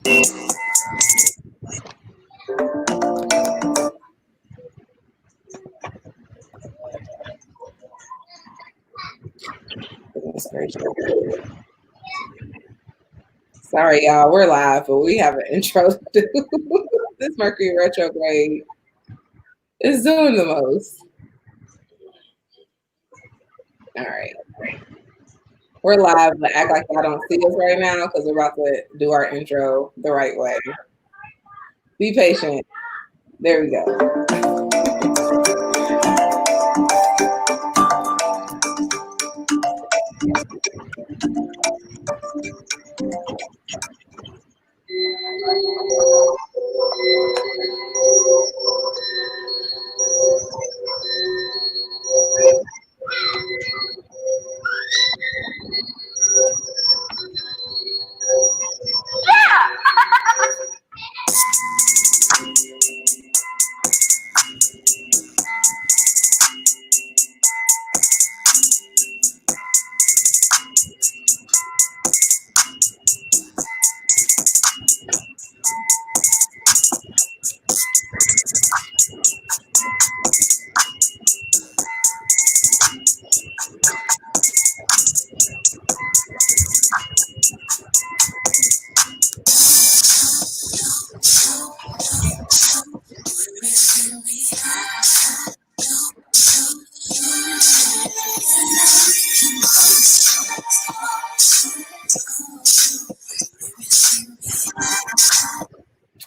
Sorry, y'all. We're live, but we have an intro to do. This Mercury retrograde is doing the most. All right. We're live, but act like y'all don't see us right now because we're about to do our intro the right way. Be patient. There we go.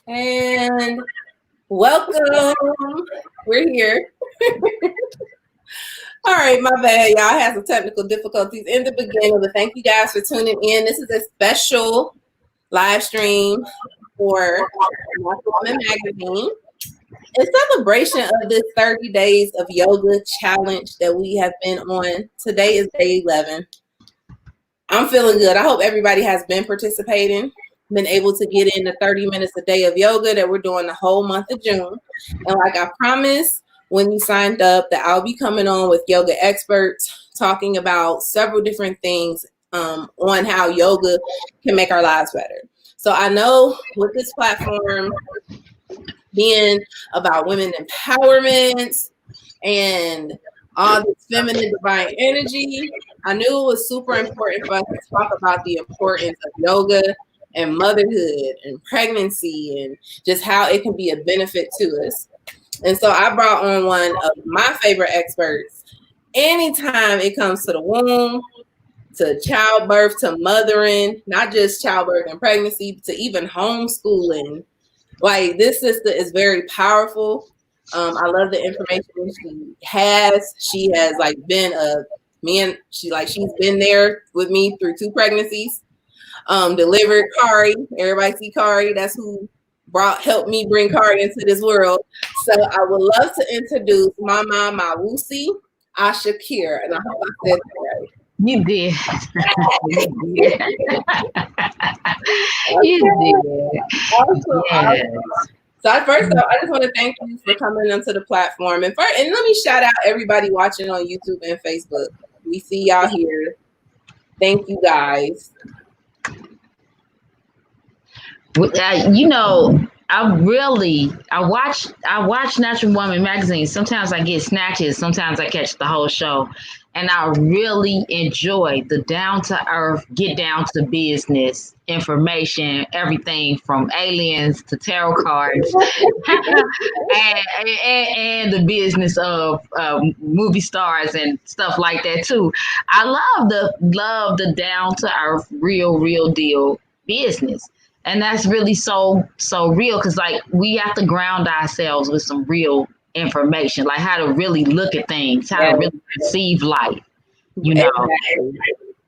And welcome. We're here. All right, my bad, y'all. I had some technical difficulties in the beginning, but thank you guys for tuning in. This is a special live stream for My Woman Magazine in celebration of this 30 days of yoga challenge that we have been on. Today is day 11. I'm feeling good. I hope everybody has been participating, been able to get in the 30 minutes a day of yoga that we're doing the whole month of June. And like I promised when you signed up, that I'll be coming on with yoga experts talking about several different things on how yoga can make our lives better. So I know with this platform being about women empowerment and all this feminine divine energy, I knew it was super important for us to talk about the importance of yoga and motherhood and pregnancy and just how it can be a benefit to us. And so I brought on one of my favorite experts. Anytime it comes to the womb, to childbirth, to mothering, not just childbirth and pregnancy, but to even homeschooling. Like, this sister is very powerful. I love the information she has. She has been she's been there with me through 2 pregnancies. Delivered Kari. Everybody see Kari? That's who helped me bring Kari into this world. So I would love to introduce Mama Mawusi Ashshakir, and I hope I said that right. You did. You did. Awesome. Yes. So first off, I just want to thank you for coming onto the platform. And let me shout out everybody watching on YouTube and Facebook. We see y'all here. Thank you guys. I watch Natural Woman magazine. Sometimes I get snatches, sometimes I catch the whole show. And I really enjoy the down to earth, get down to business information, everything from aliens to tarot cards and the business of movie stars and stuff like that too. I love the down to earth, real deal business. And that's really so real, because we have to ground ourselves with some real information, like how to really look at things, how to really perceive life,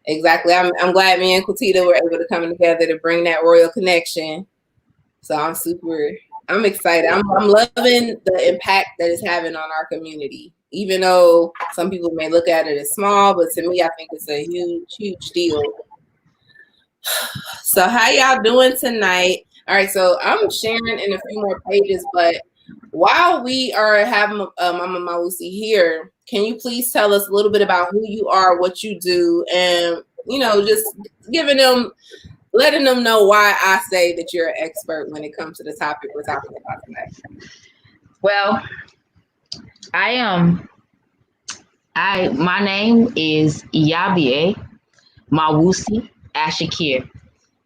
Exactly. I'm glad me and Quatita were able to come together to bring that royal connection. So I'm excited. I'm loving the impact that it's having on our community, even though some people may look at it as small, but to me, I think it's a huge deal. So how y'all doing tonight? All right, so I'm sharing in a few more pages, but while we are having Mama Mawusi here, can you please tell us a little bit about who you are, what you do, and just giving them letting them know why I say that you're an expert when it comes to the topic we're talking about tonight. Well, I am. My name is Iyabie Mawusi Ashshakir.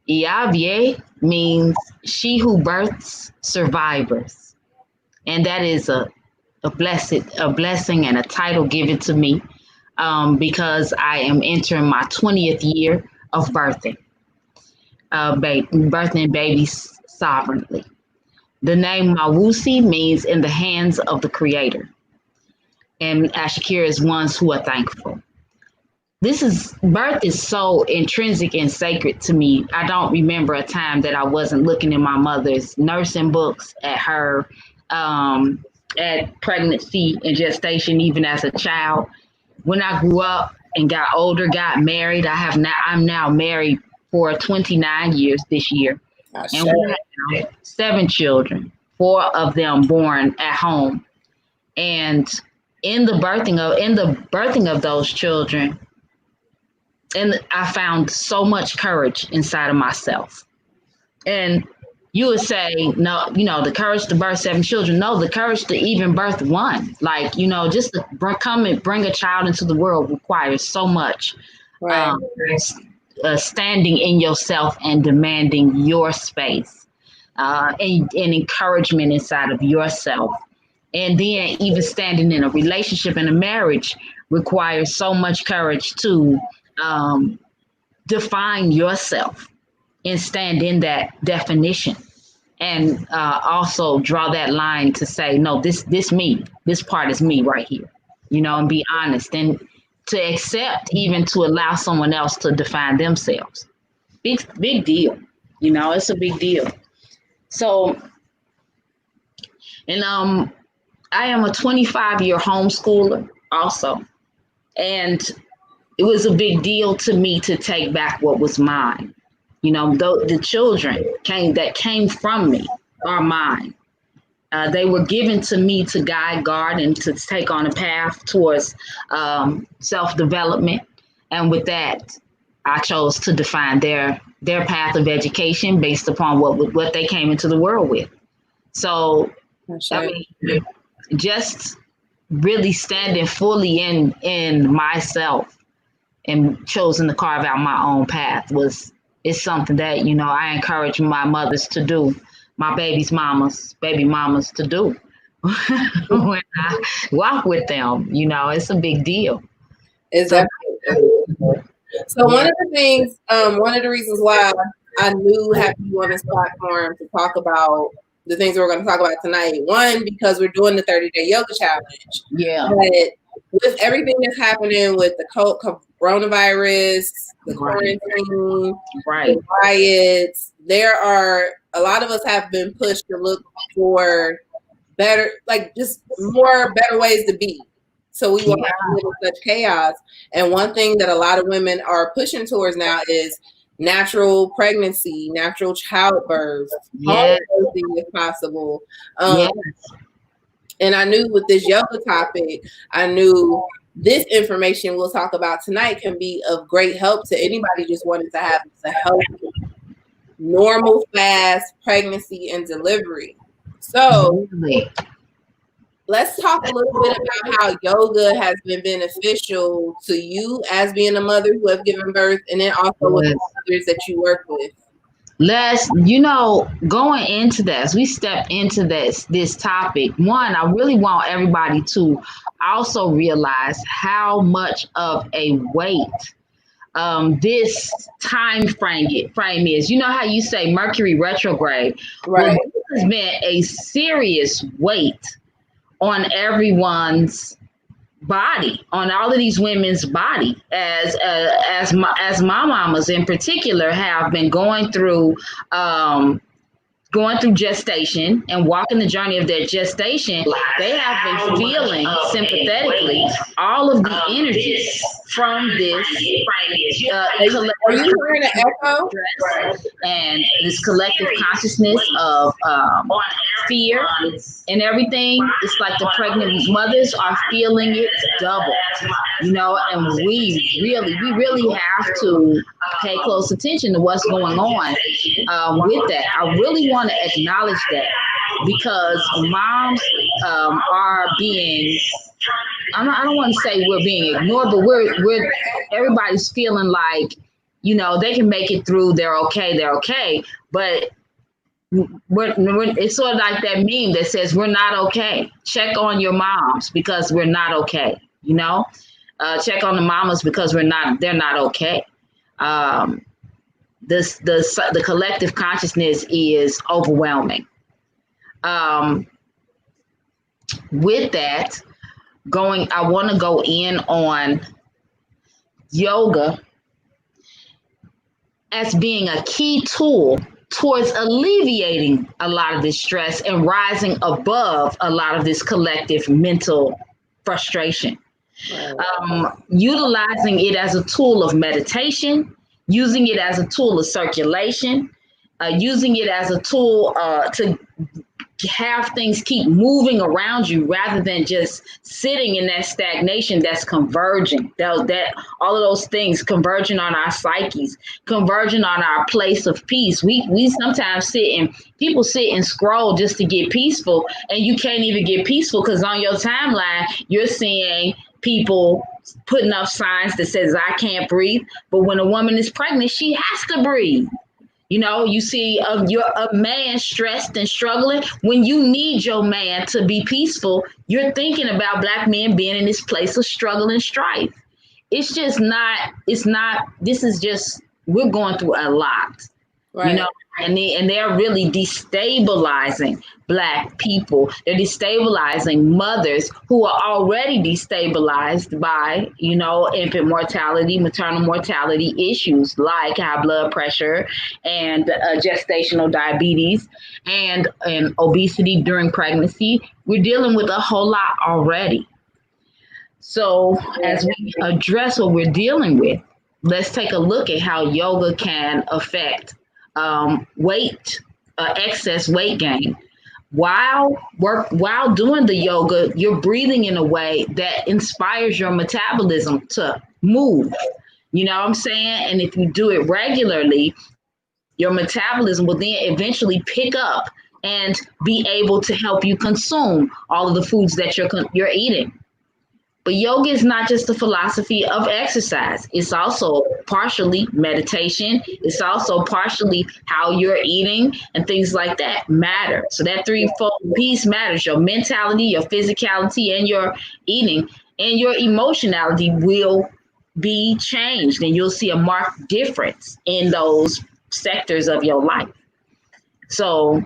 Iyabie means she who births survivors, and that is a blessing and a title given to me because I am entering my 20th year of birthing, birthing babies sovereignly. The name Mawusi means in the hands of the Creator, and Ashshakir is ones who are thankful. Birth is so intrinsic and sacred to me. I don't remember a time that I wasn't looking in my mother's nursing books at her at pregnancy and gestation, even as a child. When I grew up and got older, got married, I'm now married for 29 years this year. And we have 7 children, 4 of them born at home. And in the birthing of those children, and I found so much courage inside of myself. And you would say, no, the courage to birth 7 children. No, the courage to even birth one. Like, just to come and bring a child into the world requires so much. Right. Standing in yourself and demanding your space and encouragement inside of yourself. And then even standing in a relationship and a marriage requires so much courage to define yourself and stand in that definition, and also draw that line to say, no, this part is me right here, and be honest, and to accept, even to allow someone else to define themselves. Big deal. It's a big deal. So, and I am a 25-year homeschooler also, and it was a big deal to me to take back what was mine. The children that came from me are mine. They were given to me to guard, and to take on a path towards self-development. And with that, I chose to define their path of education based upon what they came into the world with. So, just really standing fully in myself and choosing to carve out my own path is something that, I encourage my mothers to do, my baby mamas to do when I walk with them. It's a big deal. So one of the things, one of the reasons why I knew having you on this platform to talk about the things we're going to talk about tonight, one, because we're doing the 30-day yoga challenge. Yeah. But with everything that's happening with the coronavirus, the quarantine, the riots, a lot of us have been pushed to look for better ways to be. So we won't have to live in such chaos. And one thing that a lot of women are pushing towards now is natural pregnancy, natural childbirth, all of those things if possible. And I knew with this yoga topic, I knew this information we'll talk about tonight can be of great help to anybody just wanting to have a healthy, normal, fast pregnancy and delivery. So let's talk a little bit about how yoga has been beneficial to you as being a mother who has given birth, and then also with the mothers that you work with. Going into this, we step into this topic. One, I really want everybody to also realize how much of a weight this time frame is. You know how you say Mercury retrograde? Right. Well, this has been a serious weight on everyone's body, on all of these women's body, as my mamas in particular have been going through gestation and walking the journey of their gestation. They have been feeling sympathetically all of the energies from this Are you hearing an echo? And this collective consciousness of fear and everything. It's like the pregnant mothers are feeling it double. And we really have to pay close attention to what's going on with that. I really want to acknowledge that because moms are being, I don't want to say we're being ignored, but we're everybody's feeling like, they can make it through. They're okay. But it's sort of like that meme that says we're not okay. Check on your moms because we're not okay. Check on the mamas because they're not okay. The collective consciousness is overwhelming. With that, I want to go in on yoga as being a key tool towards alleviating a lot of this stress and rising above a lot of this collective mental frustration. Utilizing it as a tool of meditation, using it as a tool of circulation, using it as a tool to have things keep moving around you rather than just sitting in that stagnation that's converging. That all of those things converging on our psyches, converging on our place of peace. We sometimes people sit and scroll just to get peaceful, and you can't even get peaceful because on your timeline you're seeing people putting up signs that says I can't breathe. But when a woman is pregnant, she has to breathe. You see a man stressed and struggling. When you need your man to be peaceful, you're thinking about Black men being in this place of struggle and strife. This is just, we're going through a lot, right. And they're really destabilizing Black people. They're destabilizing mothers who are already destabilized by, infant mortality, maternal mortality issues like high blood pressure and gestational diabetes and obesity during pregnancy. We're dealing with a whole lot already. So as we address what we're dealing with, let's take a look at how yoga can affect excess weight gain. While doing the yoga, you're breathing in a way that inspires your metabolism to move. You know what I'm saying? And if you do it regularly, your metabolism will then eventually pick up and be able to help you consume all of the foods that you're eating. But yoga is not just a philosophy of exercise. It's also partially meditation. It's also partially how you're eating and things like that matter. So that threefold piece matters. Your mentality, your physicality, and your eating and your emotionality will be changed. And you'll see a marked difference in those sectors of your life. So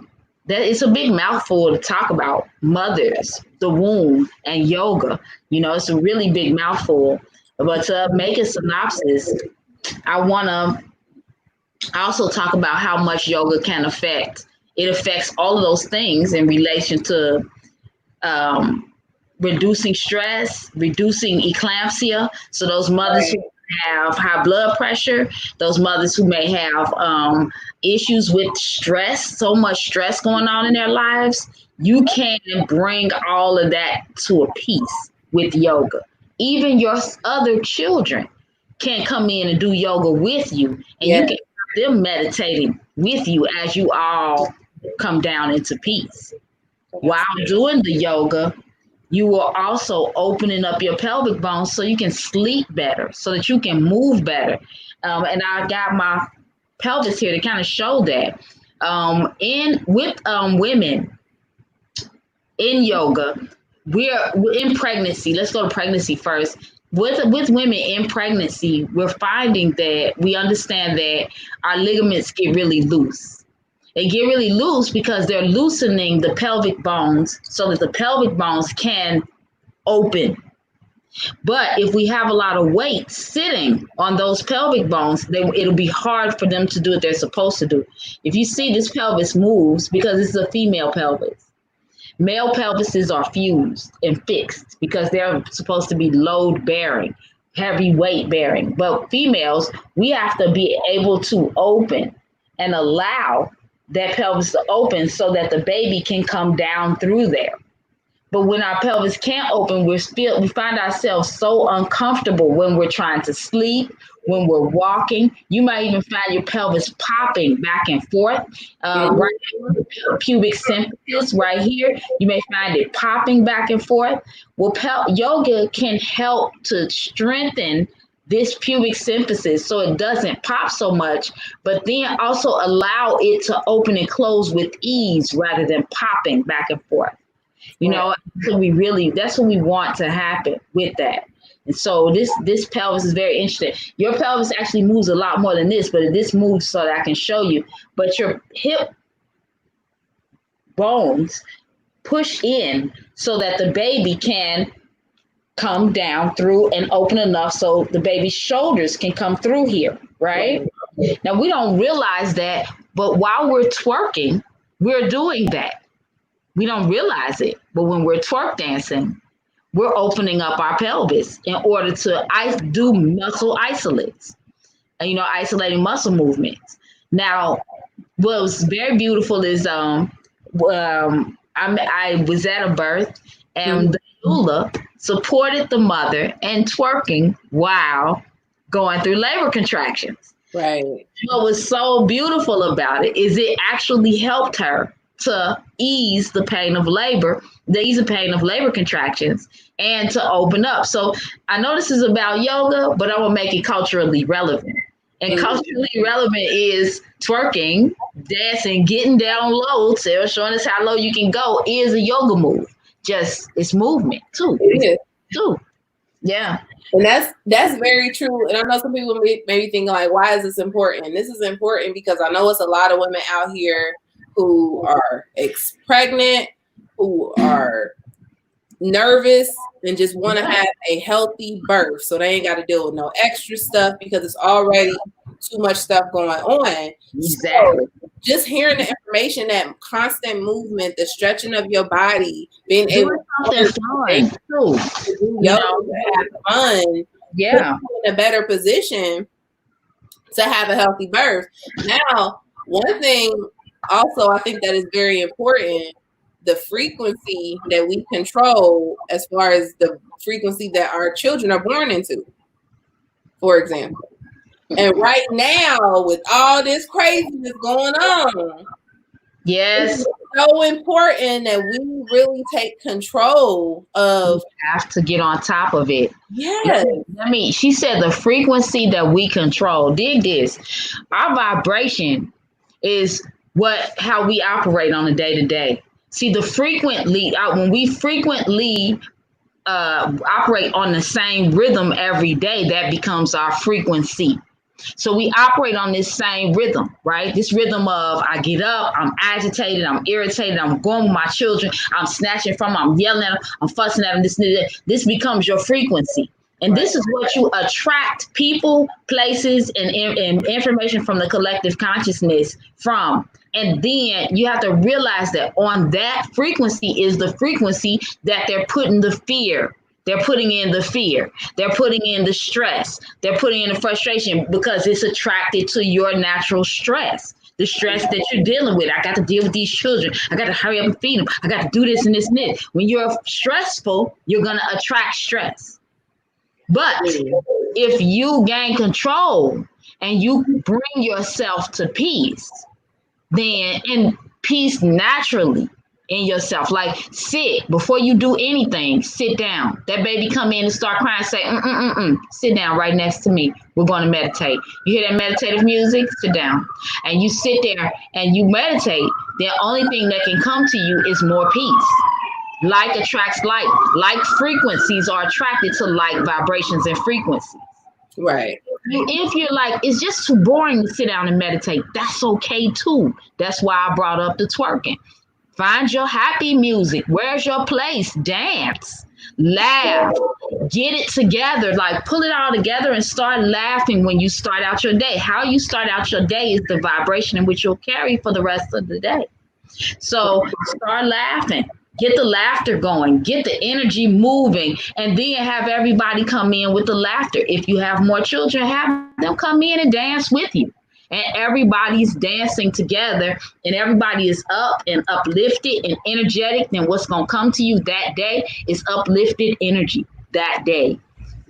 that it's a big mouthful to talk about mothers, the womb, and yoga. It's a really big mouthful. But to make a synopsis, I also talk about how much yoga can affect. It affects all of those things in relation to reducing stress, reducing eclampsia. So those mothers who have high blood pressure, those mothers who may have issues with stress, so much stress going on in their lives, you can bring all of that to a peace with yoga. Even your other children can come in and do yoga with you, and you can have them meditating with you as you all come down into peace. While doing the yoga, you will also opening up your pelvic bones so you can sleep better, so that you can move better. And I got my pelvis here to kind of show that. With women in yoga, we're in pregnancy. Let's go to pregnancy first. With women in pregnancy, we're finding that we understand that our ligaments get really loose. They get really loose because they're loosening the pelvic bones so that the pelvic bones can open. But if we have a lot of weight sitting on those pelvic bones, it'll be hard for them to do what they're supposed to do. If you see this pelvis moves, because this is a female pelvis. Male pelvises are fused and fixed because they're supposed to be load bearing, heavy weight bearing. But females, we have to be able to open and allow that pelvis to open so that the baby can come down through there. But when our pelvis can't open, we find ourselves so uncomfortable when we're trying to sleep, when we're walking. You might even find your pelvis popping back and forth. Right, pubic symphysis right here. You may find it popping back and forth. Well, yoga can help to strengthen this pubic symphysis so it doesn't pop so much, but then also allow it to open and close with ease rather than popping back and forth. You know, so that's what we want to happen with that. And so this pelvis is very interesting. Your pelvis actually moves a lot more than this, but this moves so that I can show you. But your hip bones push in so that the baby can come down through and open enough so the baby's shoulders can come through here, right? Now, we don't realize that, but while we're twerking, we're doing that. We don't realize it, but when we're twerk dancing, we're opening up our pelvis in order to do muscle isolates, and, you know, isolating muscle movements. Now, what was very beautiful is I was at a birth, and the doula supported the mother and twerking while going through labor contractions. Right. What was so beautiful about it is it actually helped her to ease the pain of labor contractions, and to open up. So I know this is about yoga, but I will make it culturally relevant. And culturally relevant is twerking, dancing, getting down low, showing us how low you can go is a yoga move. Just it's movement too. It is. Too. Yeah. And that's very true. And I know some people maybe think like, why is this important? This is important because I know it's a lot of women out here who are pregnant, who are nervous, and just want to have a healthy birth. So they ain't got to deal with no extra stuff because it's already too much stuff going on. Exactly. So just hearing the information, that constant movement, the stretching of your body, being able to have fun, yeah, in a better position to have a healthy birth. Now, one thing also I think that is very important, the frequency that we control as far as the frequency that our children are born into, for example. And right now, with all this craziness going on, yes, it's so important that we really take control of. We have to get on top of it. Yes. She said the frequency that we control. Dig this. Our vibration is how we operate on a day-to-day. See, when we frequently operate on the same rhythm every day, that becomes our frequency. So we operate on this same rhythm, right? This rhythm of I get up, I'm agitated, I'm irritated, I'm going with my children, I'm snatching from them, I'm yelling at them, I'm fussing at them. This becomes your frequency. And this is what you attract people, places, and information from the collective consciousness from. And then you have to realize that on that frequency is the frequency that they're putting the fear. They're putting in the fear. They're putting in the stress. They're putting in the frustration because it's attracted to your natural stress. The stress that you're dealing with. I got to deal with these children. I got to hurry up and feed them. I got to do this and this and this. When you're stressful, you're going to attract stress. But if you gain control and you bring yourself to peace, then in peace naturally in yourself, like sit before you do anything, sit down. That baby come in and start crying, say, sit down right next to me. We're going to meditate. You hear that meditative music? Sit down. And you sit there and you meditate. The only thing that can come to you is more peace. Like attracts like. Like frequencies are attracted to like vibrations and frequencies. Right. If you're like, it's just too boring to sit down and meditate, that's okay too. That's why I brought up the twerking. Find your happy music. Where's your place? Dance, laugh, get it together. Like pull it all together and start laughing when you start out your day. How you start out your day is the vibration in which you'll carry for the rest of the day. So start laughing. Get the laughter going, get the energy moving, and then have everybody come in with the laughter. If you have more children, have them come in and dance with you and everybody's dancing together, and everybody is up and uplifted and energetic, then what's going to come to you that day is uplifted energy that day.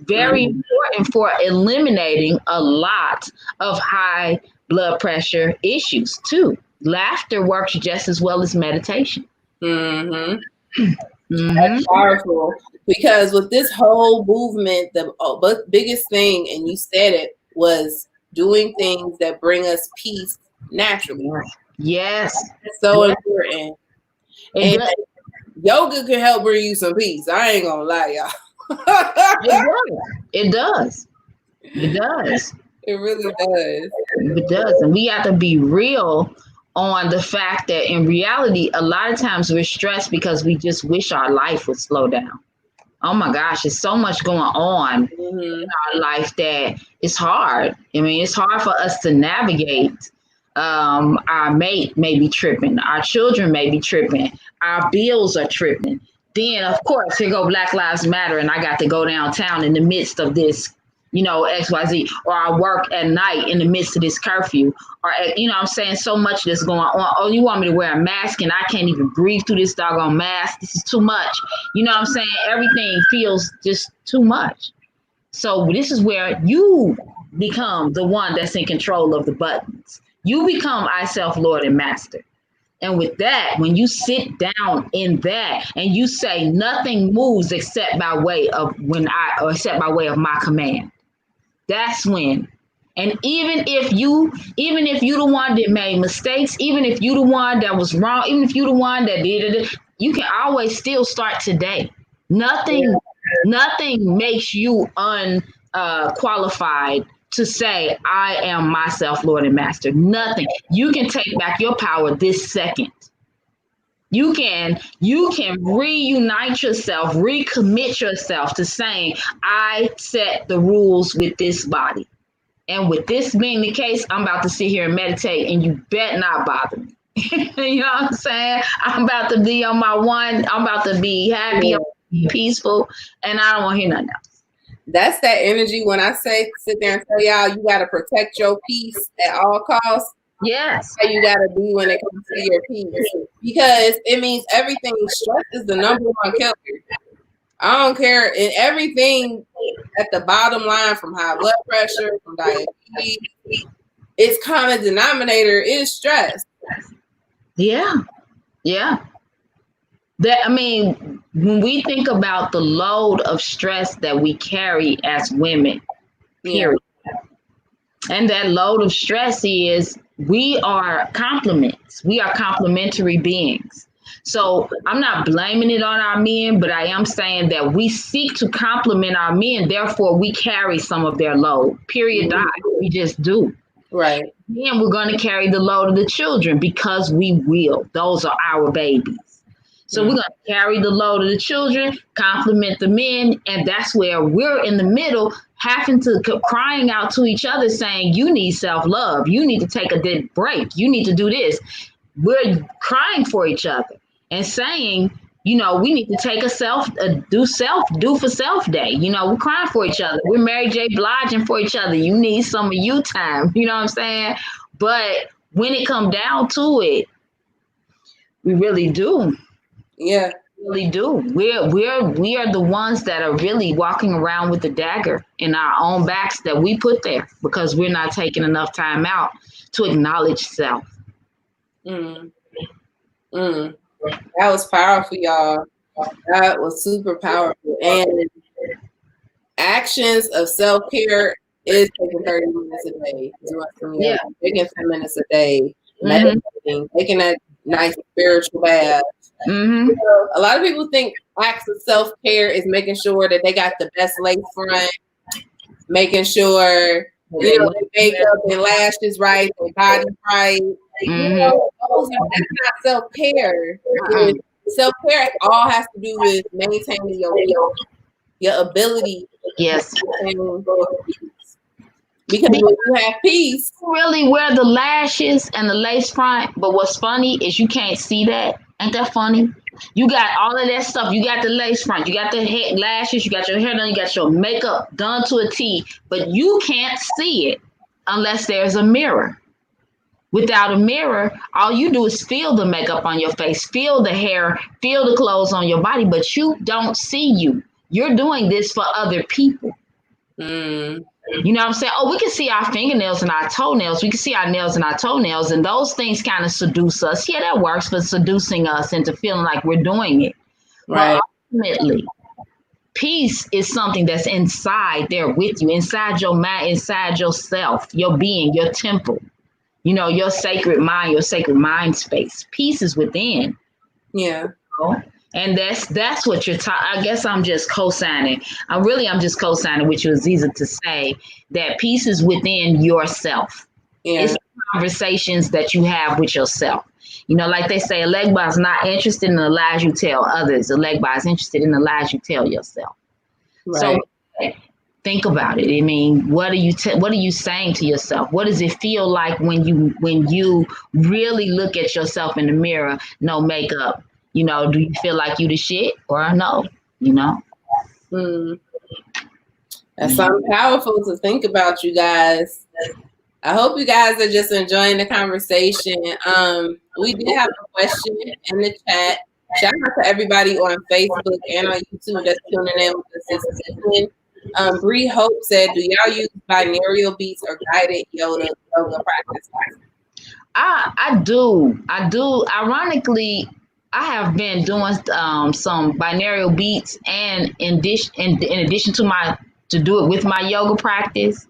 Very important for eliminating a lot of high blood pressure issues too. Laughter works just as well as meditation. Mm-hmm. That's powerful, because with this whole movement, the biggest thing, and you said it, was doing things that bring us peace naturally. Yes. It's so important. And yoga can help bring you some peace. I ain't gonna lie, y'all. It does. It really does. It does. And we have to be real on the fact that in reality, a lot of times we're stressed because we just wish our life would slow down. Oh my gosh, there's so much going on in our life that it's hard. I mean, it's hard for us to navigate. Our mate may be tripping. Our children may be tripping. Our bills are tripping. Then, of course, here go Black Lives Matter, and I got to go downtown in the midst of this, XYZ, or I work at night in the midst of this curfew, or, I'm saying, so much that's going on. Oh, you want me to wear a mask and I can't even breathe through this doggone mask? This is too much. You know what I'm saying? Everything feels just too much. So this is where you become the one that's in control of the buttons. You become I, self, Lord, and Master. And with that, when you sit down in that and you say nothing moves except by way of my command, that's when. And even if you the one that made mistakes, even if you the one that was wrong, even if you the one that did it, you can always still start today. Nothing makes you unqualified to say, I am myself, Lord and Master. Nothing. You can take back your power this second. You can reunite yourself, recommit yourself to saying, I set the rules with this body. And with this being the case, I'm about to sit here and meditate, and you bet not bother me. You know what I'm saying? I'm about to be on my one. I'm about to be happy, be peaceful, and I don't want to hear nothing else. That's that energy when I say sit there and tell y'all you got to protect your peace at all costs. Yes. How you got to be when it comes to your peace. Because it means everything. Stress is the number one killer. I don't care. And everything at the bottom line, from high blood pressure, from diabetes, its common denominator is stress. Yeah. When we think about the load of stress that we carry as women, period. And that load of stress is we are complements. We are complementary beings. So I'm not blaming it on our men, but I am saying that we seek to complement our men. Therefore, we carry some of their load. Period. We just do. Right. Then we're going to carry the load of the children because we will. Those are our babies. So we're going to carry the load of the children, compliment the men, and that's where we're in the middle, having to crying out to each other, saying, you need self-love. You need to take a break. You need to do this. We're crying for each other and saying, we need to take do for self day. We're crying for each other. We're Mary J. Blige for each other. You need some of you time. You know what I'm saying? But when it comes down to it, we really do. Yeah, really do. We are the ones that are really walking around with the dagger in our own backs that we put there because we're not taking enough time out to acknowledge self. That was powerful, y'all. That was super powerful. And actions of self-care is taking 30 minutes a day, taking 10 minutes a day, meditating, taking that nice spiritual bath. A lot of people think acts of self-care is making sure that they got the best lace front, making sure their makeup and lashes right, their body right. That's not self-care. Self-care all has to do with maintaining your ability. Yes. Because when you have peace, really wear the lashes and the lace front, but what's funny is you can't see that. Ain't that funny? You got all of that stuff. You got the lace front, you got the head lashes, you got your hair done, you got your makeup done to a T, but you can't see it unless there's a mirror. Without a mirror, all you do is feel the makeup on your face, feel the hair, feel the clothes on your body, but you don't see you. You're doing this for other people. Mm. You know what I'm saying? Oh, we can see our fingernails and our toenails. We can see our nails and our toenails, and those things kind of seduce us. Yeah, that works for seducing us into feeling like we're doing it. Right. But ultimately, peace is something that's inside there with you, inside your mind, inside yourself, your being, your temple. You know, your sacred mind, your sacred mind space. Peace is within. Yeah. And that's what you're I guess I'm just co-signing. I'm just co-signing with you, Azizah, to say that peace is within yourself. Yeah. It's conversations that you have with yourself. You know, like they say, a leg is not interested in the lies you tell others. A leg is interested in the lies you tell yourself. Right. So think about it. I mean, what are you saying to yourself? What does it feel like when you really look at yourself in the mirror? No makeup. You know, do you feel like you the shit or no? You know. That's something powerful to think about, you guys. I hope you guys are just enjoying the conversation. We did have a question in the chat. Shout out to everybody on Facebook and on YouTube that's tuning in with us this evening. Bree Hope said, do y'all use binaural beats or guided yoga practices? I do. Ironically, I have been doing some binaural beats, and in addition to do it with my yoga practice,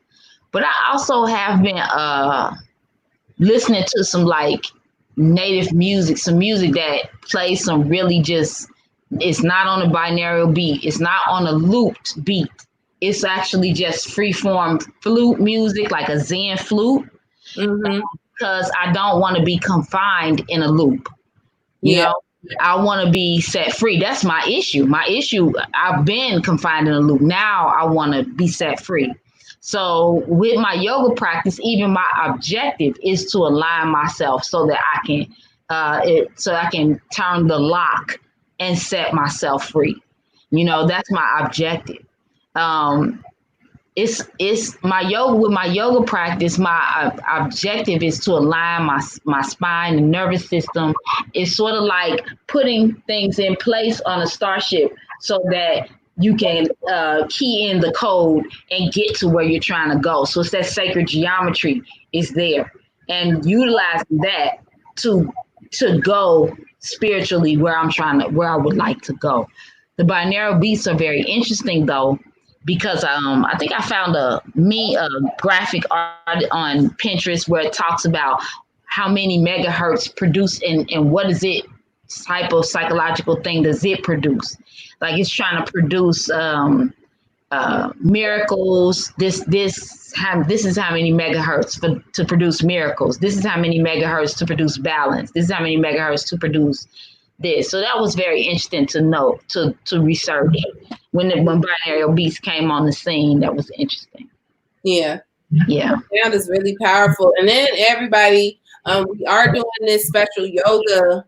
but I also have been listening to some like native music, some music that plays some really just. It's not on a binaural beat. It's not on a looped beat. It's actually just freeform flute music, like a Zen flute. Mm-hmm. Because I don't want to be confined in a loop. You know, I want to be set free. That's my issue. I've been confined in a loop. Now I want to be set free. So with my yoga practice, even my objective is to align myself so that I can turn the lock and set myself free. You know, that's my objective. It's my yoga. With my yoga practice, my objective is to align my spine and nervous system. It's sort of like putting things in place on a starship so that you can key in the code and get to where you're trying to go. So it's that sacred geometry is there, and utilizing that to go spiritually where I would like to go. The binaural beats are very interesting though, because I think I found a graphic art on Pinterest where it talks about how many megahertz produce and what is it type of psychological thing does it produce? Like it's trying to produce miracles. This is how many megahertz to produce miracles. This is how many megahertz to produce balance. This is how many megahertz to produce this. So that was very interesting to know, to research. When binaural beats came on the scene, that was interesting. Yeah. Yeah. Sound is really powerful. And then everybody, we are doing this special yoga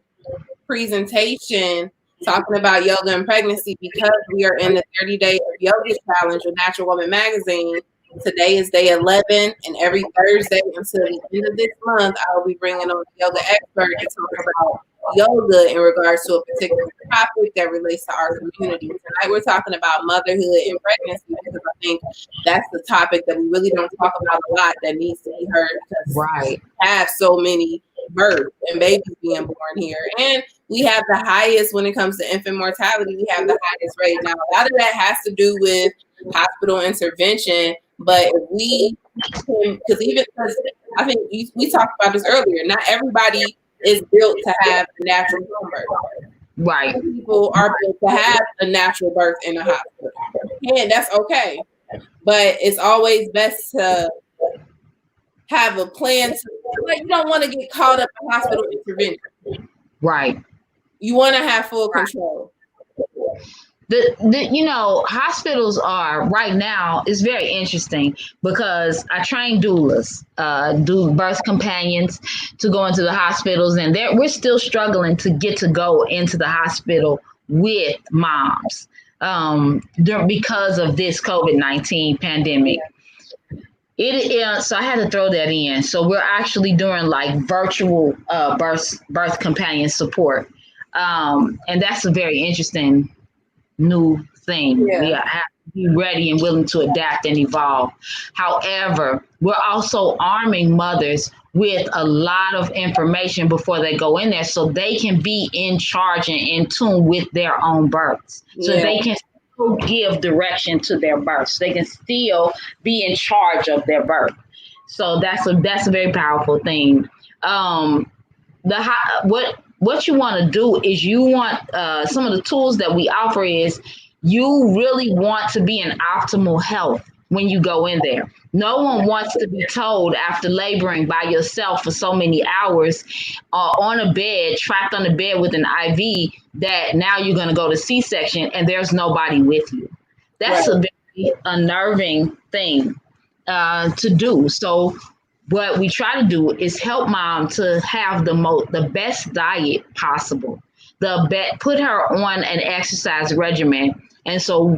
presentation talking about yoga and pregnancy because we are in the 30-day yoga challenge with Natural Woman Magazine. Today is day 11, and every Thursday until the end of this month, I will be bringing on a yoga expert to talk about yoga in regards to a particular topic that relates to our community. Tonight, we're talking about motherhood and pregnancy because I think that's the topic that we really don't talk about a lot that needs to be heard because Right. we have so many births and babies being born here. And we have the highest when it comes to infant mortality. We have the highest rate. Now, a lot of that has to do with hospital intervention. But if we can, because I think we talked about this earlier, not everybody is built to have a natural birth. Right. Some people are built to have a natural birth in a hospital. And that's okay. But it's always best to have a plan. Like, you don't want to get caught up in hospital intervention. Right. You want to have full control. Hospitals are right now is very interesting because I train doulas, do birth companions to go into the hospitals, and we're still struggling to get to go into the hospital with moms because of this COVID-19 pandemic. So I had to throw that in. So we're actually doing like virtual birth companion support, and that's a very interesting new thing. We Yeah. have to be ready and willing to adapt and evolve. However, we're also arming mothers with a lot of information before they go in there so they can be in charge and in tune with their own births. So Yeah. they can still give direction to their births. They can still be in charge of their birth. So that's a very powerful thing. What you want to do is you want some of the tools that we offer is you really want to be in optimal health when you go in there. No one wants to be told after laboring by yourself for so many hours on a bed, trapped on the bed with an IV, that now you're going to go to C-section and there's nobody with you. That's Right. a very unnerving thing to do. So what we try to do is help mom to have the best diet possible, put her on an exercise regimen. And so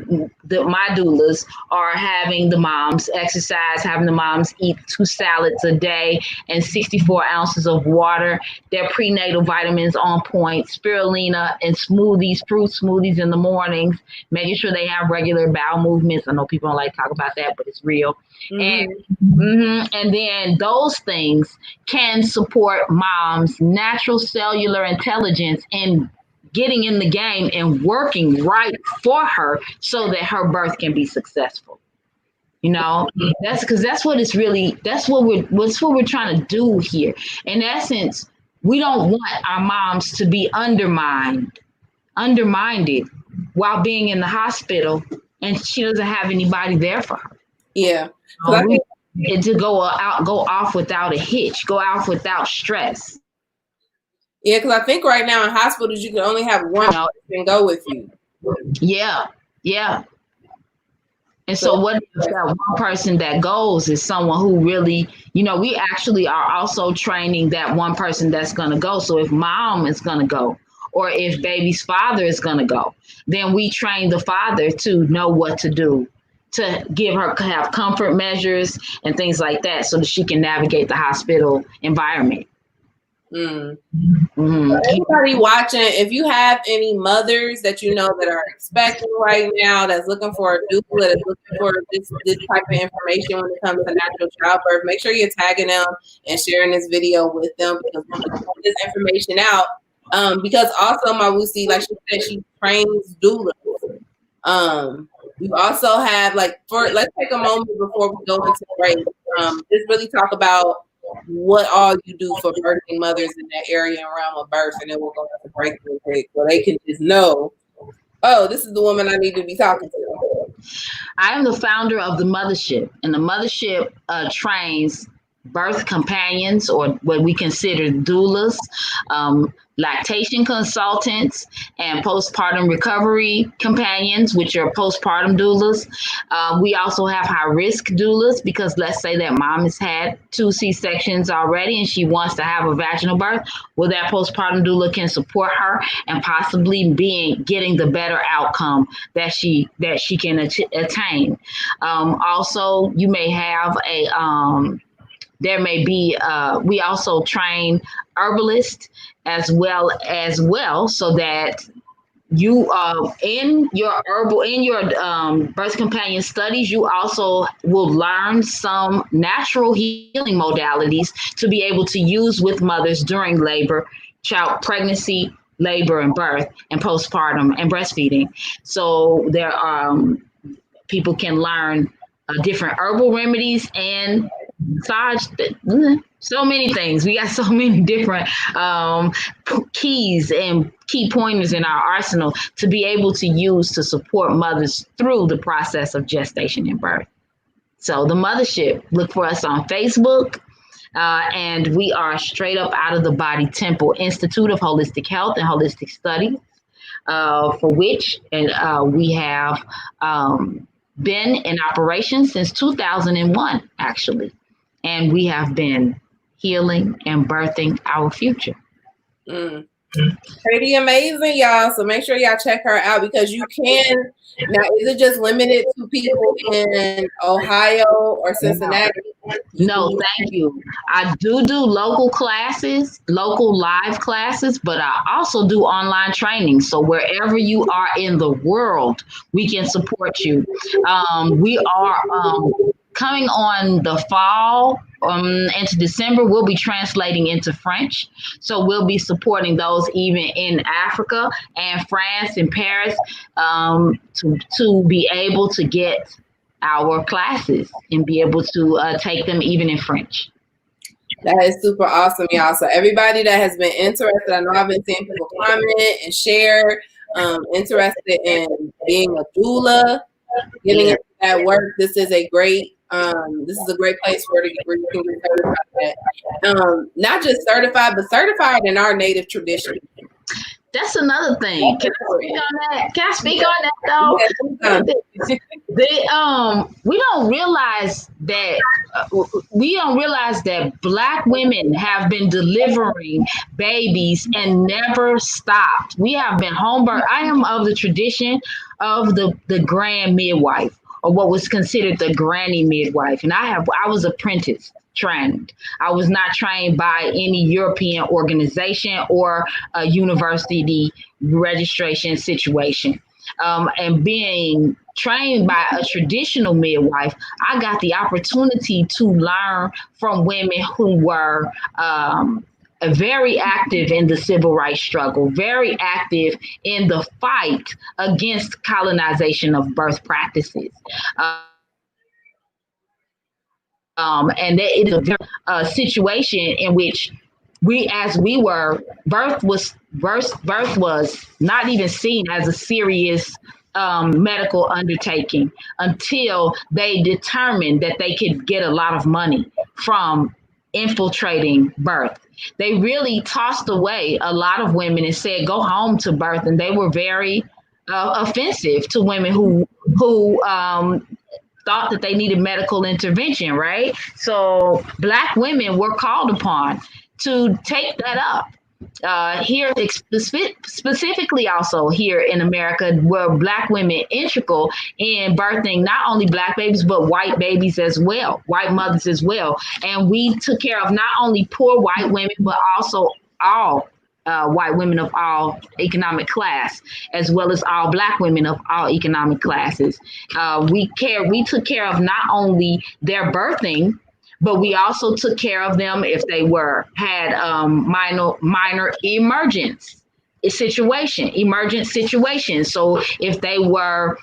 my doulas are having the moms exercise, having the moms eat 2 salads a day and 64 ounces of water, their prenatal vitamins on point, spirulina and smoothies, fruit smoothies in the mornings, making sure they have regular bowel movements. I know people don't like to talk about that, but it's real. And and then those things can support mom's natural cellular intelligence in getting in the game and working right for her so that her birth can be successful. You know, that's because that's what we're trying to do here. In essence, we don't want our moms to be undermined while being in the hospital and she doesn't have anybody there for her. Yeah. Because I think To go off without a hitch, go off without stress. Yeah, because I think right now in hospitals you can only have one person go with you. Yeah. And so what if that one person that goes is someone who really, we actually are also training that one person that's going to go. So if mom is going to go, or if baby's father is going to go, then we train the father to know what to do, to have comfort measures and things like that so that she can navigate the hospital environment. Everybody watching, if you have any mothers that you know that are expecting right now, that's looking for a doula, that's looking for this type of information when it comes to natural childbirth, make sure you're tagging them and sharing this video with them because we can put this information out. Because also Mawusi, like she said, she trains doulas. You also have let's take a moment before we go into break. Just really talk about what all you do for birthing mothers in that area and realm of birth, and then we'll go into break real quick so they can just know, oh, this is the woman I need to be talking to. I am the founder of the Mothership, and the Mothership trains birth companions, or what we consider doulas, lactation consultants, and postpartum recovery companions, which are postpartum doulas. We also have high-risk doulas because let's say that mom has had 2 C-sections already and she wants to have a vaginal birth. Well, that postpartum doula can support her and possibly getting the better outcome that she can attain. Also, you may have there may be, we also train herbalists as well, so that you in your birth companion studies, you also will learn some natural healing modalities to be able to use with mothers during labor, pregnancy, labor and birth, and postpartum and breastfeeding. So there people can learn different herbal remedies and massage, so many things. We got so many different keys and key pointers in our arsenal to be able to use to support mothers through the process of gestation and birth. So the Mothership, look for us on Facebook. And we are straight up out of the Body Temple Institute of Holistic Health and Holistic Studies, for which we have been in operation since 2001, actually. And we have been healing and birthing our future. Pretty amazing, y'all. So make sure y'all check her out because you can. Now, is it just limited to people in Ohio or Cincinnati? No, thank you. I do local classes, local live classes, but I also do online training. So wherever you are in the world, we can support you. We are coming on the fall into December. We'll be translating into French. So we'll be supporting those even in Africa and France and Paris to be able to get our classes and be able to take them even in French. That is super awesome, y'all. So everybody that has been interested, I know I've been seeing people comment and share, interested in being a doula, getting into that work. This is a great place where you can get certified. Not just certified, but certified in our native tradition. That's another thing. Can I speak on that? Can I speak on that though? We don't realize that Black women have been delivering babies and never stopped. We have been home birth. I am of the tradition of the grand midwife, or what was considered the granny midwife, and I was apprentice trained. I was not trained by any European organization or a university registration situation. And being trained by a traditional midwife, I got the opportunity to learn from women who were very active in the civil rights struggle, very active in the fight against colonization of birth practices. And that it is a situation in which birth was not even seen as a serious medical undertaking until they determined that they could get a lot of money from infiltrating birth. They really tossed away a lot of women and said, "Go home to birth," and they were very offensive to women who thought that they needed medical intervention, right? So Black women were called upon to take that up. Here, specifically also here in America, were Black women integral in birthing not only Black babies, but white babies as well, white mothers as well. And we took care of not only poor white women, but also all white women of all economic class, as well as all Black women of all economic classes. We took care of not only their birthing, but we also took care of them if they had minor emergent situations. So if they were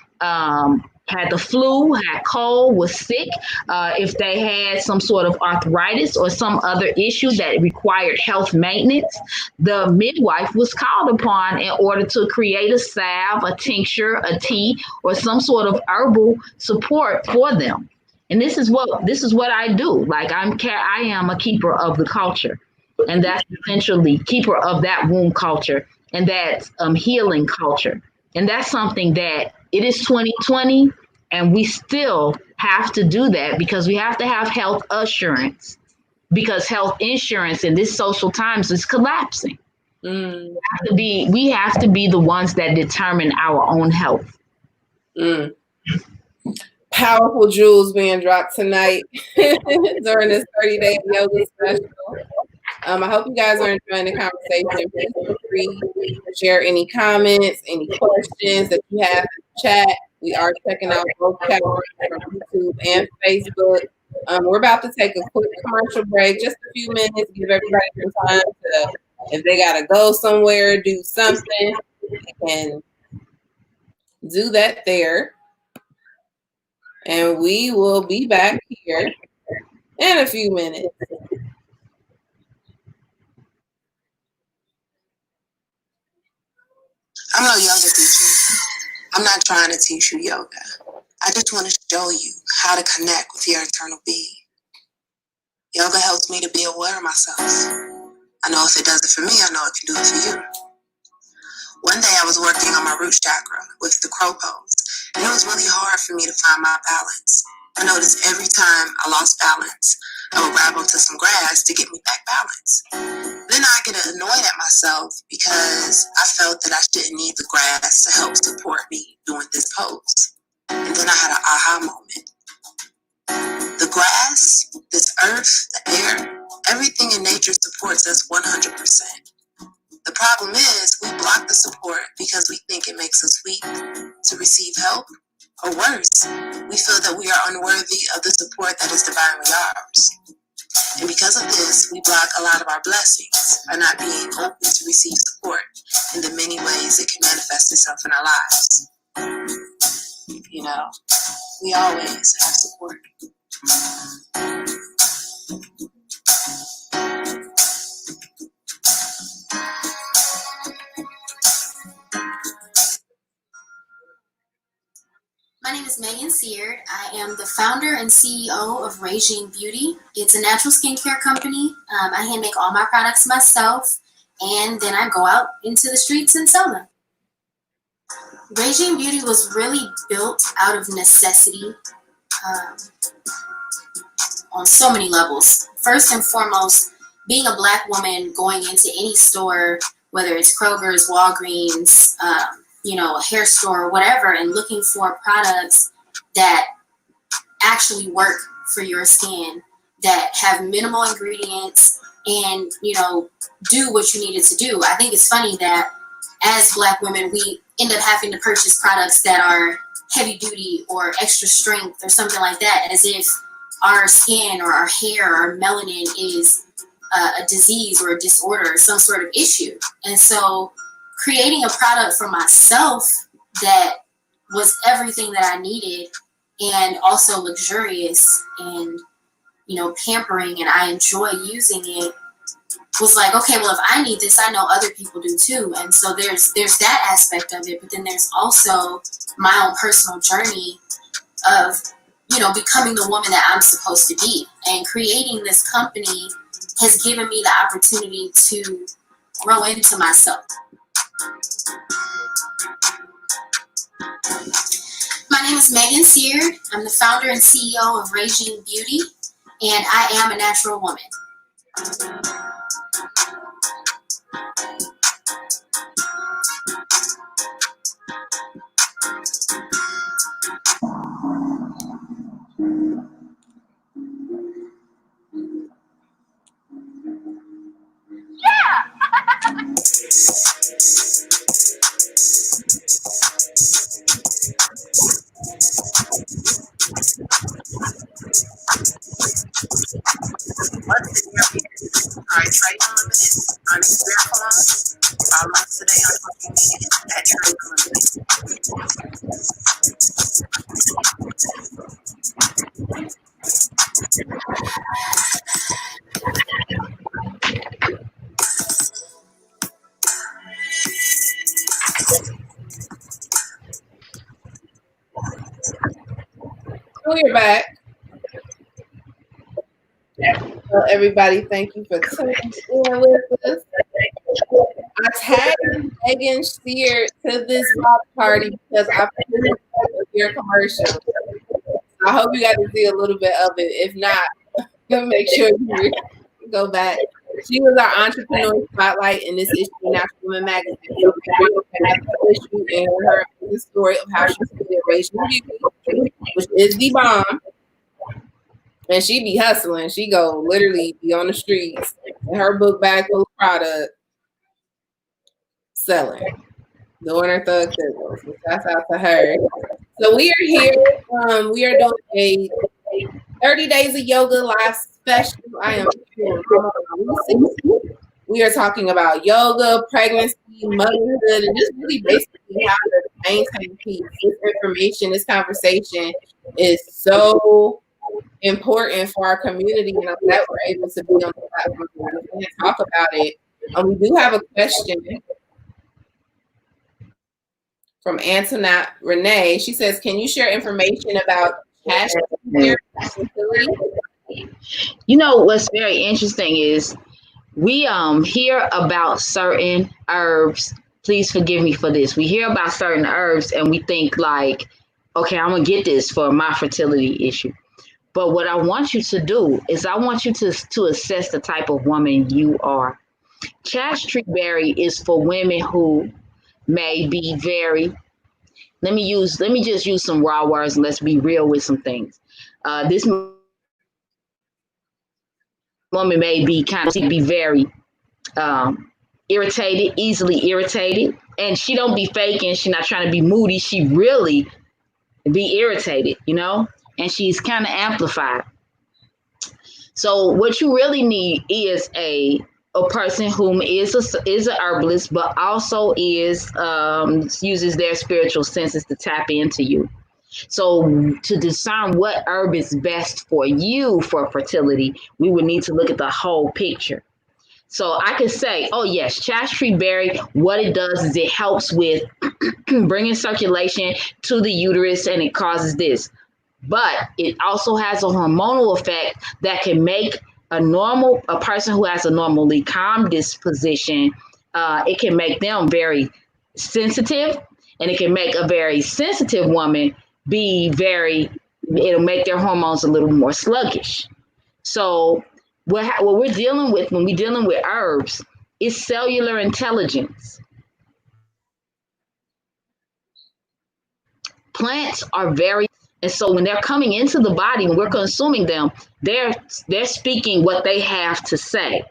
had the flu, had cold, was sick, if they had some sort of arthritis or some other issue that required health maintenance, the midwife was called upon in order to create a salve, a tincture, a tea, or some sort of herbal support for them. And this is what I do. Like I am a keeper of the culture, and that's essentially keeper of that womb culture and that healing culture. And that's something that it is 2020, and we still have to do that because we have to have health assurance, because health insurance in this social times is collapsing. We have to be the ones that determine our own health. Powerful jewels being dropped tonight during this 30-day yoga special. I hope you guys are enjoying the conversation. Please feel free to share any comments, any questions that you have in the chat. We are checking out both chats from YouTube and Facebook. We're about to take a quick commercial break, just a few minutes, give everybody some time to, if they got to go somewhere, do something, they can do that there. And we will be back here in a few minutes. I'm no yoga teacher. I'm not trying to teach you yoga. I just want to show you how to connect with your internal being. Yoga helps me to be aware of myself. I know if it does it for me, I know it can do it for you. One day I was working on my root chakra with the crow pose, and it was really hard for me to find my balance. I noticed every time I lost balance, I would grab onto some grass to get me back balance. Then I get annoyed at myself because I felt that I shouldn't need the grass to help support me doing this pose. And then I had an aha moment. The grass, this earth, the air, everything in nature supports us 100%. The problem is we block the support because we think it makes us weak to receive help. Or worse, we feel that we are unworthy of the support that is divinely ours. And because of this, we block a lot of our blessings by not being open to receive support in the many ways it can manifest itself in our lives. You know, we always have support. My name is Megan Seard. I am the founder and CEO of Regime Beauty. It's a natural skincare company. I hand make all my products myself, and then I go out into the streets and sell them. Regime Beauty was really built out of necessity on so many levels. First and foremost, being a Black woman going into any store, whether it's Kroger's, Walgreens, a hair store or whatever, and looking for products that actually work for your skin, that have minimal ingredients and, do what you needed to do. I think it's funny that as Black women, we end up having to purchase products that are heavy duty or extra strength or something like that, as if our skin or our hair or melanin is a disease or a disorder or some sort of issue. And so creating a product for myself that was everything that I needed and also luxurious and, pampering, and I enjoy using it, was like, okay, well, if I need this, I know other people do too. And so there's that aspect of it, but then there's also my own personal journey of, becoming the woman that I'm supposed to be. And creating this company has given me the opportunity to grow into myself. My name is Megan Seard. I'm the founder and CEO of Regime Beauty, and I am a natural woman. Trade Unlimited on Instagram. Follow us today on social media at Trade So we're back. Well, everybody, thank you for tuning in with us. I tagged Megan Seard to this block party because I put your commercial. I hope you got to see a little bit of it. If not, make sure you go back. She was our entrepreneur spotlight in this issue of Natural Woman Magazine. And her the story of how she created Regime Beauty, which is the bomb. And she be hustling. She go literally be on the streets in her book bag full of product, selling, doing her thug signals. That's out to her. So we are here. We are doing a 30 Days of Yoga live special. I am here. We are talking about yoga, pregnancy, motherhood, and just really basically how to maintain peace. This information, this conversation is so important for our community, and I'm glad we're able to be on the platform and talk about it. We do have a question from Antoinette Renee. She says, can you share information about cash fertility? What's very interesting is we hear about certain herbs. Please forgive me for this. We hear about certain herbs and we think like, okay, I'm gonna get this for my fertility issue. But what I want you to do is I want you to assess the type of woman you are. Chaste tree berry is for women who may be very, let me just use some raw words and let's be real with some things. This woman may be very irritated, easily irritated, and she don't be faking. She's not trying to be moody. She really be irritated, and she's kind of amplified. So what you really need is a person whom is a herbalist, but also is uses their spiritual senses to tap into you. So to discern what herb is best for you for fertility, we would need to look at the whole picture. So I could say, oh yes, chaste tree berry, what it does is it helps with bringing circulation to the uterus and it causes this. But it also has a hormonal effect that can make a person who has a normally calm disposition, it can make them very sensitive, and it can make a very sensitive woman it'll make their hormones a little more sluggish. So what we're dealing with when we're dealing with herbs is cellular intelligence. Plants are very, and so when they're coming into the body, when we're consuming them, they're speaking what they have to say.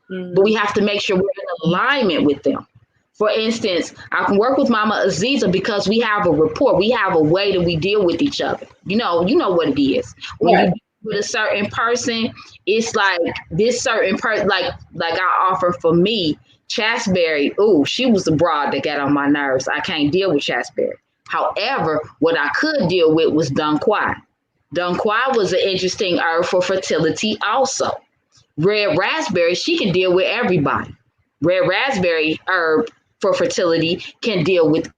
Mm-hmm. But we have to make sure we're in alignment with them. For instance, I can work with Mama Azizah because we have a rapport. We have a way that we deal with each other. You know what it is. When you deal with a certain person, it's like this certain person, like I offer for me, chasteberry. Ooh, she was the broad that got on my nerves. I can't deal with chasteberry. However, what I could deal with was dun quai. Dun quai was an interesting herb for fertility also. Red raspberry, she can deal with everybody. Red raspberry herb for fertility can deal with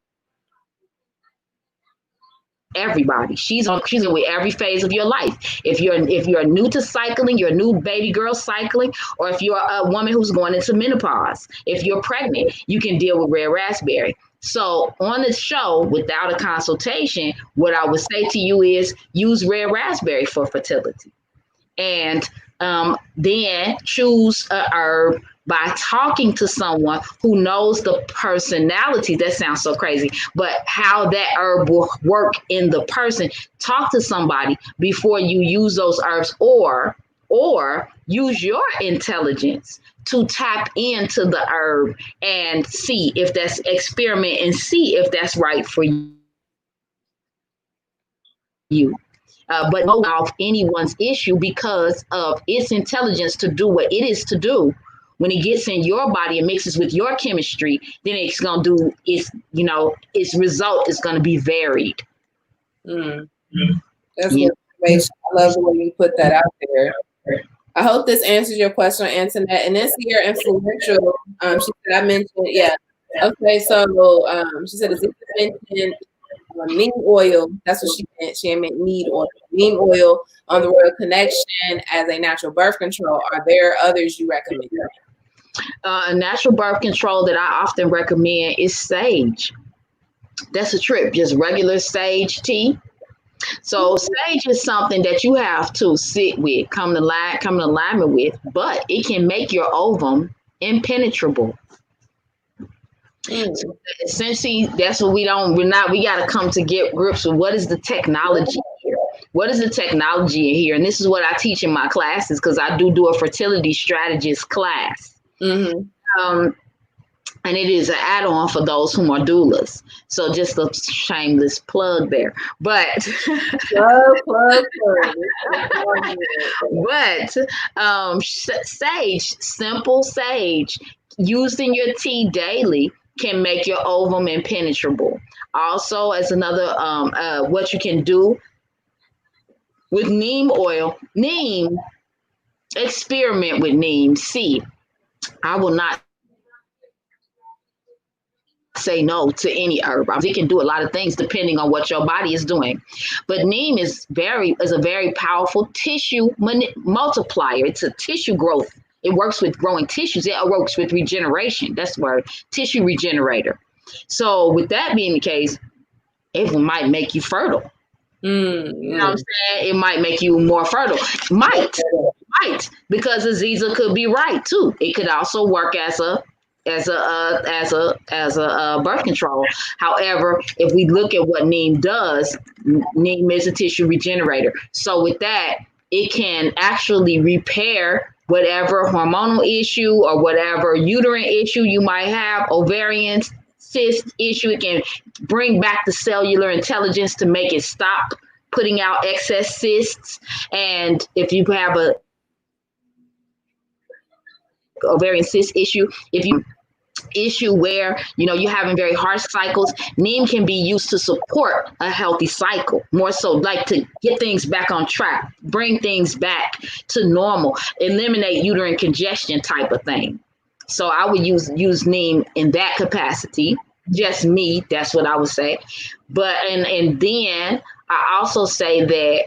everybody. She's with every phase of your life. If you're new to cycling, you're a new baby girl cycling, or if you're a woman who's going into menopause, if you're pregnant, you can deal with red raspberry. So on the show, without a consultation, what I would say to you is use red raspberry for fertility. And then choose a herb by talking to someone who knows the personality. That sounds so crazy, but how that herb will work in the person. Talk to somebody before you use those herbs, or use your intelligence to tap into the herb and see if that's experiment and see if that's right for you. But not off anyone's issue because of its intelligence to do what it is to do. When it gets in your body and mixes with your chemistry, then it's going to do its result is going to be varied. Mm-hmm. That's good information. I love the way you put that out there. I hope this answers your question, Antoinette. And this year influential, she said, I mentioned, yeah. Okay, so she said, is it mentioned neem oil? That's what she meant. She meant neem oil. Neem oil on the Royal Connection as a natural birth control. Are there others you recommend? A natural birth control that I often recommend is sage. That's a trip, just regular sage tea. So sage is something that you have to sit with, come in alignment with, but it can make your ovum impenetrable. So essentially, that's what we got to come to get grips with. What is the technology here? What is the technology in here? And this is what I teach in my classes, because I do a fertility strategist class. Mm-hmm. And it is an add-on for those who are doulas. So just a shameless plug there. But sage, simple sage, used in your tea daily, can make your ovum impenetrable. Also, as another, what you can do with neem oil, experiment with neem. See, I will not say no to any herb. It can do a lot of things depending on what your body is doing. But neem is a very powerful tissue multiplier. It's a tissue growth. It works with growing tissues. It works with regeneration. That's the word, tissue regenerator. So with that being the case, it might make you fertile. You know what I'm saying? It might make you more fertile. Might, because Azizah could be right too. It could also work as a birth control. However, if we look at what neem does, neem is a tissue regenerator. So with that, it can actually repair whatever hormonal issue or whatever uterine issue you might have, ovarian cyst issue. It can bring back the cellular intelligence to make it stop putting out excess cysts. And if you have a ovarian cyst issue, if you issue where you're having very harsh cycles, neem can be used to support a healthy cycle, more so like to get things back on track, bring things back to normal, eliminate uterine congestion type of thing. So I would use neem in that capacity. Just me, that's what I would say. But and then I also say that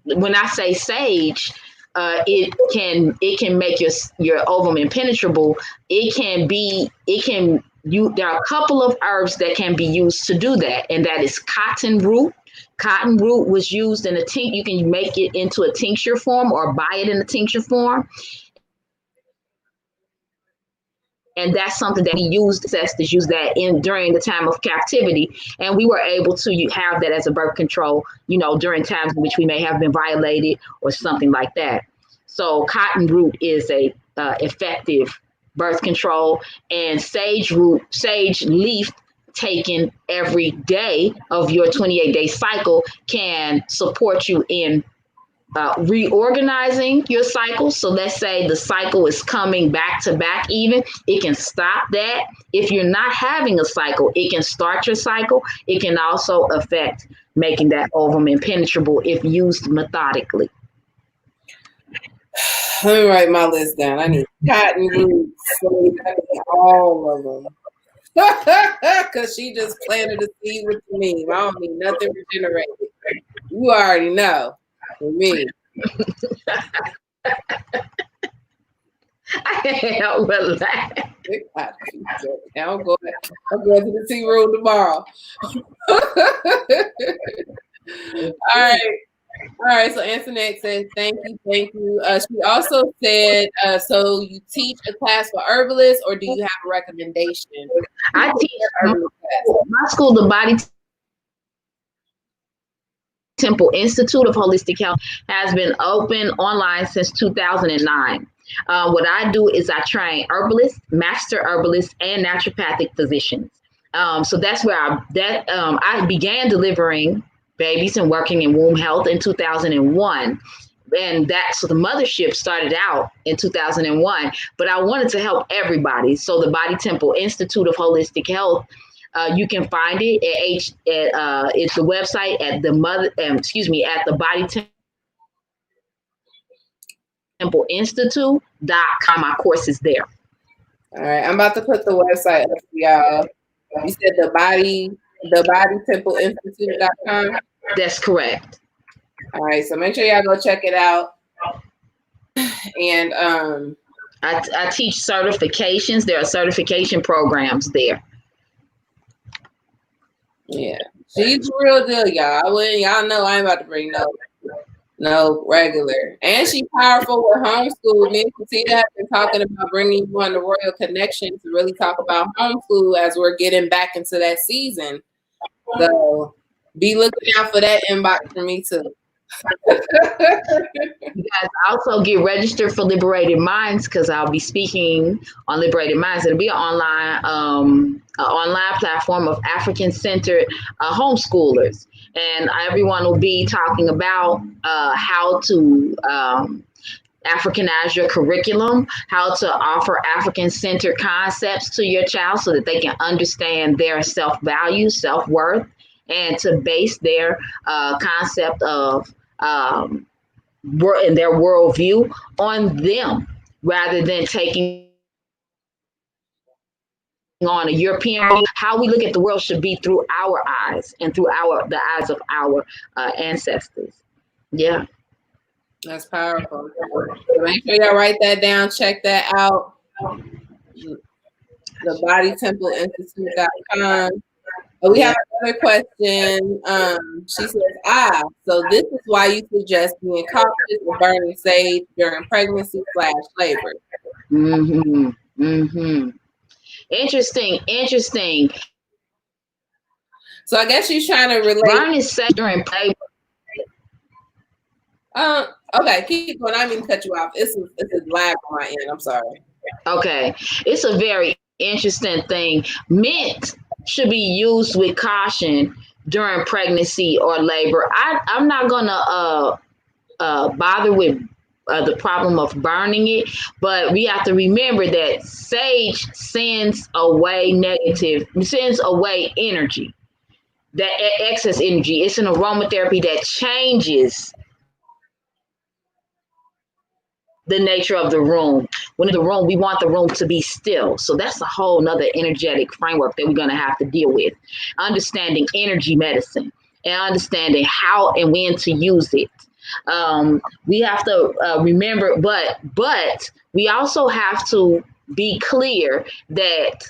when I say sage, it can make your ovum impenetrable. There are a couple of herbs that can be used to do that, and that is cotton root. Cotton root was used in a tincture. You can make it into a tincture form or buy it in a tincture form. And that's something that ancestors used that during the time of captivity. And we were able to have that as a birth control, during times in which we may have been violated or something like that. So cotton root is a effective birth control, and sage leaf taken every day of your 28-day cycle can support you in reorganizing your cycle. So let's say the cycle is coming back to back even. It can stop that. If you're not having a cycle, it can start your cycle. It can also affect making that ovum impenetrable if used methodically. Let me write my list down. I need cotton root, all of them. Because she just planted a seed with me. I don't need nothing regenerated. You already know. For me. I can't help but laugh. I'm going to the tea room tomorrow. All right. So Antoinette says, thank you. She also said, so you teach a class for herbalists, or do you have a recommendation? I teach my school, the Body Temple Institute of Holistic Health, has been open online since 2009. What I do is I train herbalists, master herbalists, and naturopathic physicians. So that's where I began delivering babies and working in womb health in 2001. And so the mothership started out in 2001, but I wanted to help everybody. So the Body Temple Institute of Holistic Health, you can find it at it's the website at the Body Temple Institute.com. My course is there. All right, I'm about to put the website up for y'all. You said the Body Temple Institute.com. That's correct. All right, so make sure y'all go check it out. And I teach certifications. There are certification programs there. Yeah, she's the real deal, y'all. Y'all know I ain't about to bring no regular. And she's powerful with homeschool. Me and Katia have been talking about bringing you on the Royal Connection to really talk about homeschool as we're getting back into that season. So be looking out for that inbox for me too. You guys also get registered for Liberated Minds, because I'll be speaking on Liberated Minds. It'll be an online platform of African-centered homeschoolers, and everyone will be talking about how to Africanize your curriculum, how to offer African-centered concepts to your child so that they can understand their self-value, self-worth, and to base their concept of and their worldview on them, rather than taking on a European view. How we look at the world should be through our eyes and through the eyes of our ancestors. Yeah. That's powerful. So make sure y'all write that down. Check that out. The BodyTempleInstitute.com. We have another question. She says, so this is why you suggest being cautious with burning sage during pregnancy/labor. Interesting. So I guess she's trying to relate. Burning sage during labor. Okay, keep going. I didn't mean to cut you off. It's a lag on my end. I'm sorry. Okay, it's a very interesting thing. Mint should be used with caution during pregnancy or labor. I'm not gonna bother with the problem of burning it, but we have to remember that sage sends away energy, that excess energy. It's an aromatherapy that changes the nature of the room. When in the room, we want the room to be still. So that's a whole nother energetic framework that we're going to have to deal with. Understanding energy medicine and understanding how and when to use it. We have to remember, but we also have to be clear that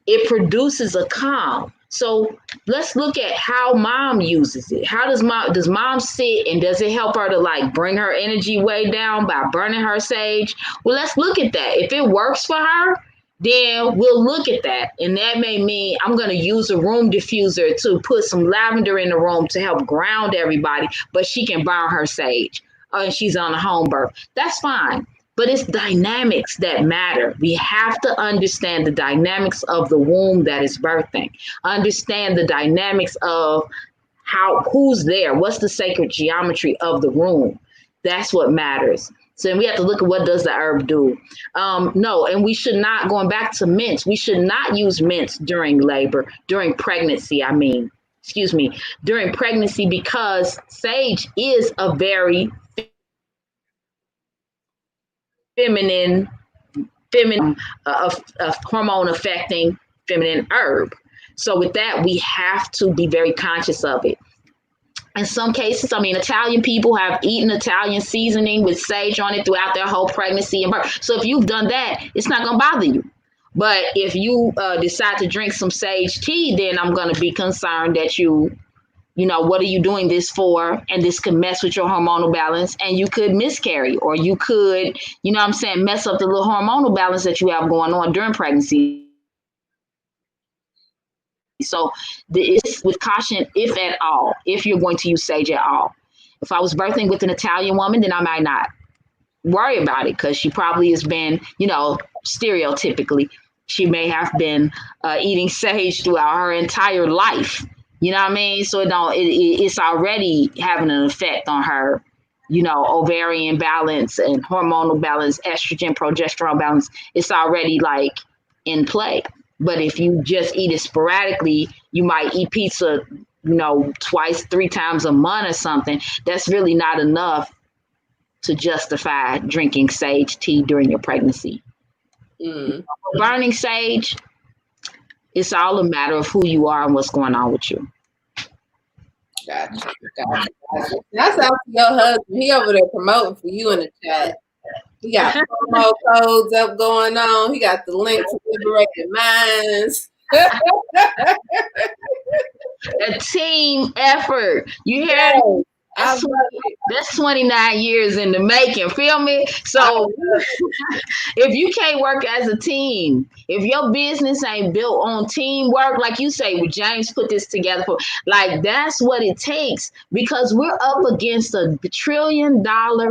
it produces a calm. So let's look at how mom uses it. How does mom sit, and does it help her to like bring her energy way down by burning her sage? Well, let's look at that. If it works for her, then we'll look at that. And that may mean I'm going to use a room diffuser to put some lavender in the room to help ground everybody, but she can burn her sage. And she's on a home birth. That's fine. But it's dynamics that matter. We have to understand the dynamics of the womb that is birthing. Understand the dynamics of who's there. What's the sacred geometry of the room? That's what matters. So we have to look at what does the herb do. No, and we should not, going back to mints, we should not use mints during labor, during pregnancy, during pregnancy, because sage is a very feminine hormone affecting feminine herb. So with that, we have to be very conscious of it. In some cases, Italian people have eaten Italian seasoning with sage on it throughout their whole pregnancy and birth. So if you've done that, it's not going to bother you. But if you decide to drink some sage tea, then I'm going to be concerned that what are you doing this for? And this could mess with your hormonal balance, and you could miscarry, or you could, mess up the little hormonal balance that you have going on during pregnancy. So it's with caution, if at all, if you're going to use sage at all. If I was birthing with an Italian woman, then I might not worry about it, because she probably has been, stereotypically, she may have been eating sage throughout her entire life. You know what I mean? So it's already having an effect on her, ovarian balance and hormonal balance, estrogen, progesterone balance. It's already like in play. But if you just eat it sporadically, you might eat pizza, twice, 3 times a month or something. That's really not enough to justify drinking sage tea during your pregnancy. Burning sage, it's all a matter of who you are and what's going on with you. Gotcha. That's out to your husband. He over there promoting for you in the chat. He got promo codes up going on. He got the link to Liberated Minds. A team effort. You hear it? That's 29 years in the making. Feel me? So if you can't work as a team, if your business ain't built on teamwork, like you say, well, James put this together for, like, that's what it takes, because we're up against a $1 trillion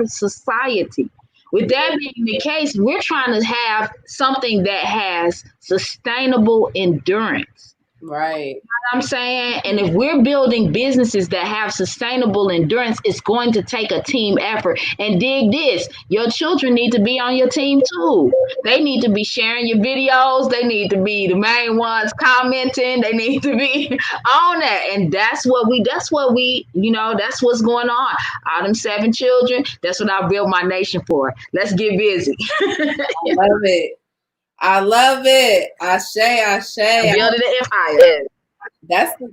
society. With that being the case, we're trying to have something that has sustainable endurance. Right. You know what I'm saying? And if we're building businesses that have sustainable endurance, it's going to take a team effort. And dig this, your children need to be on your team too. They need to be sharing your videos. They need to be the main ones commenting. They need to be on that. And that's what's going on. All them 7 children, that's what I built my nation for. Let's get busy. I love it. Ashe. Building an empire. That's the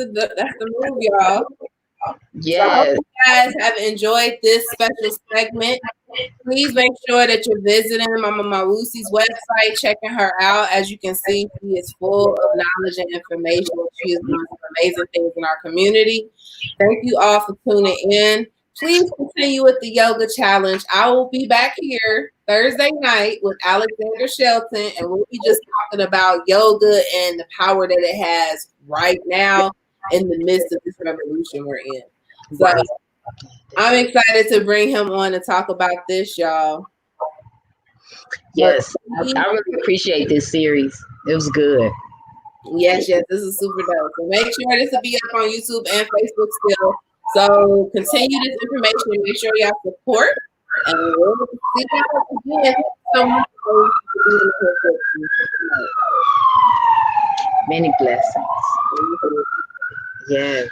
move, y'all. So I hope Yes. you guys have enjoyed this special segment. Please make sure that you're visiting Mama Mawusi's website, checking her out. As you can see, she is full of knowledge and information. She is doing some amazing things in our community. Thank you all for tuning in. Please continue with the yoga challenge. I will be back here Thursday night with Alexander Shelton, and we'll be just talking about yoga and the power that it has right now in the midst of this revolution we're in. So I'm excited to bring him on to talk about this, y'all. Yes. I really appreciate this series. It was good. Yes, this is super dope. So make sure this will be up on YouTube and Facebook still. So continue this information. Make sure y'all support. And we'll see y'all again. So much for being here. Many blessings. Yes.